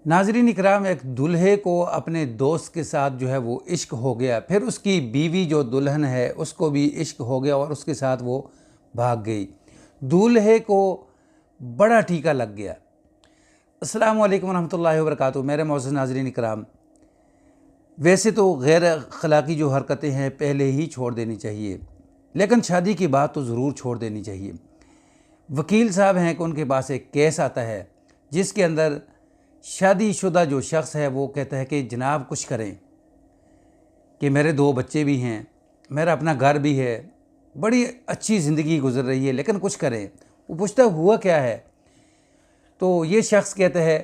नाज़रीन इकराम, एक दूल्हे को अपने दोस्त के साथ जो है वो इश्क हो गया, फिर उसकी बीवी जो दुल्हन है उसको भी इश्क हो गया और उसके साथ वो भाग गई। दूल्हे को बड़ा टीका लग गया। अस्सलामु अलैकुम रहमतुल्लाहि व बरकातुहू। मेरे मोअज़्ज़ज़ नाज़रीन इकराम, वैसे तो गैर अखलाकी जो हरकतें हैं पहले ही छोड़ देनी चाहिए, लेकिन शादी की बात तो ज़रूर छोड़ देनी चाहिए। वकील साहब हैं कि उनके पास एक केस आता है जिसके अंदर शादीशुदा जो शख्स है वो कहता है कि जनाब कुछ करें कि मेरे 2 बच्चे भी हैं, मेरा अपना घर भी है, बड़ी अच्छी ज़िंदगी गुजर रही है, लेकिन कुछ करें। वो पूछता हुआ क्या है, तो ये शख्स कहता है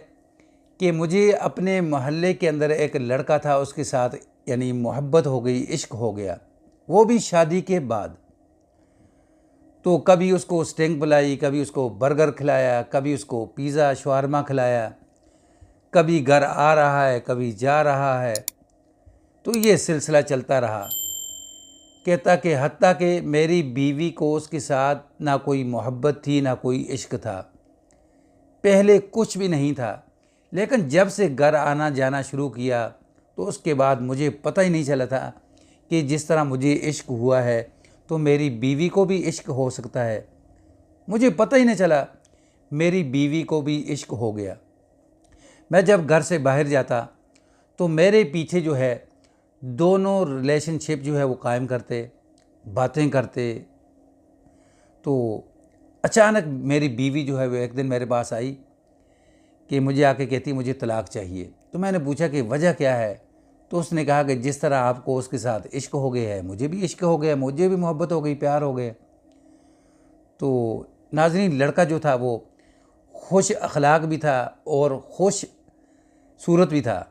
कि मुझे अपने मोहल्ले के अंदर एक लड़का था, उसके साथ यानी मोहब्बत हो गई, इश्क हो गया, वो भी शादी के बाद। तो कभी उसको स्टेंग पिलाई, कभी उसको बर्गर खिलाया, कभी उसको पिज़्ज़ा शवारमा खिलाया, कभी घर आ रहा है कभी जा रहा है। तो ये सिलसिला चलता रहा। कहता कि हत्ता कि मेरी बीवी को उसके साथ ना कोई मोहब्बत थी ना कोई इश्क था, पहले कुछ भी नहीं था, लेकिन जब से घर आना जाना शुरू किया तो उसके बाद मुझे पता ही नहीं चला था कि जिस तरह मुझे इश्क हुआ है तो मेरी बीवी को भी इश्क हो सकता है। मुझे पता ही नहीं चला, मेरी बीवी को भी इश्क हो गया। मैं जब घर से बाहर जाता तो मेरे पीछे जो है दोनों रिलेशनशिप जो है वो कायम करते, बातें करते। तो अचानक मेरी बीवी जो है वो एक दिन मेरे पास आई कि मुझे आके कहती मुझे तलाक चाहिए। तो मैंने पूछा कि वजह क्या है, तो उसने कहा कि जिस तरह आपको उसके साथ इश्क हो गया है मुझे भी इश्क हो गया, मुझे भी मोहब्बत हो गई, प्यार हो गया। तो नाज़रीन लड़का जो था वो खुश अखलाक भी था और खुश सूरत भी था,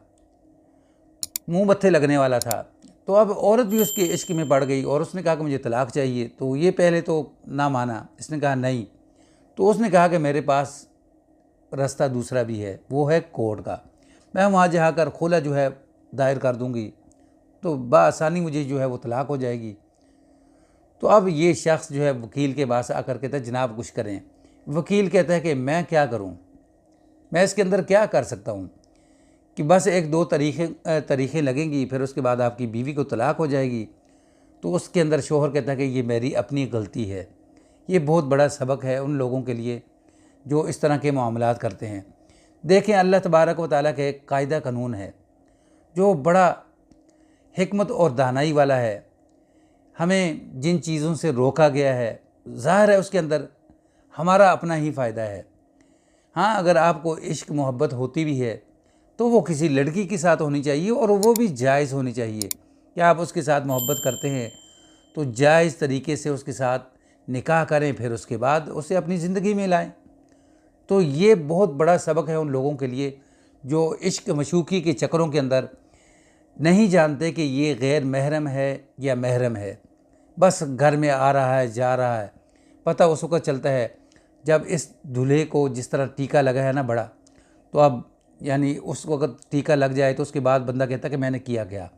मुंह मत्थे लगने वाला था। तो अब औरत भी उसके इश्क में पड़ गई और उसने कहा कि मुझे तलाक चाहिए। तो ये पहले तो ना माना, इसने कहा नहीं। तो उसने कहा कि मेरे पास रास्ता दूसरा भी है, वो है कोर्ट का। मैं वहाँ जाकर खुला जो है दायर कर दूँगी तो बआसानी मुझे जो है वो तलाक हो जाएगी। तो अब ये शख्स जो है वकील के पास आकर कहता है जनाब कुछ करें। वकील कहता है कि मैं क्या करूँ, मैं इसके अंदर क्या कर सकता हूँ कि बस 1-2 तरीक़े लगेंगी, फिर उसके बाद आपकी बीवी को तलाक हो जाएगी। तो उसके अंदर शोहर कहता है कि ये मेरी अपनी गलती है। ये बहुत बड़ा सबक है उन लोगों के लिए जो इस तरह के मामलात करते हैं। देखें, अल्लाह तबारक व तआला का एक कायदा कानून है जो बड़ा हिकमत और दानाई वाला है। हमें जिन चीज़ों से रोका गया है, ज़ाहिर है उसके अंदर हमारा अपना ही फ़ायदा है। हाँ, अगर आपको इश्क मोहब्बत होती भी है तो वो किसी लड़की के साथ होनी चाहिए और वो भी जायज़ होनी चाहिए कि आप उसके साथ मोहब्बत करते हैं तो जायज़ तरीके से उसके साथ निकाह करें, फिर उसके बाद उसे अपनी ज़िंदगी में लाएं। तो ये बहुत बड़ा सबक है उन लोगों के लिए जो इश्क मशूक़ी के चक्करों के अंदर नहीं जानते कि ये गैर महरम है या महरम है। बस घर में आ रहा है जा रहा है। पता उस वक़्त चलता है जब इस दूल्हे को जिस तरह टीका लगा है ना बड़ा, तो अब यानी उस वक़्त टीका लग जाए तो उसके बाद बंदा कहता है कि मैंने किया क्या।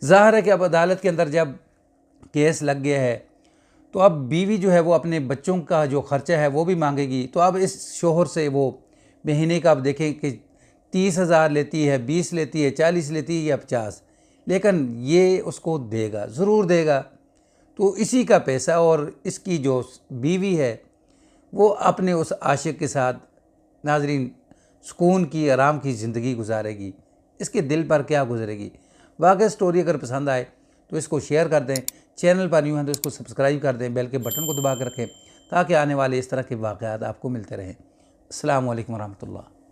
ज़ाहिर है कि अब अदालत के अंदर जब केस लग गया है तो अब बीवी जो है वो अपने बच्चों का जो ख़र्चा है वो भी मांगेगी। तो अब इस शोहर से वो महीने का अब देखें कि 30,000 लेती है, 20 लेती है, 40 लेती है या 50, लेकिन ये उसको देगा, ज़रूर देगा। तो इसी का पैसा और इसकी जो बीवी है वो अपने उस आशिक के साथ नाज़रीन सुकून की, आराम की ज़िंदगी गुजारेगी। इसके दिल पर क्या गुजरेगी। वाकई स्टोरी अगर पसंद आए तो इसको शेयर कर दें, चैनल पर न्यू हैं तो इसको सब्सक्राइब कर दें, बेल के बटन को दबा कर रखें ताकि आने वाले इस तरह के वाक़यात आपको मिलते रहें। अस्सलामु अलैकुम रहमतुल्लाह।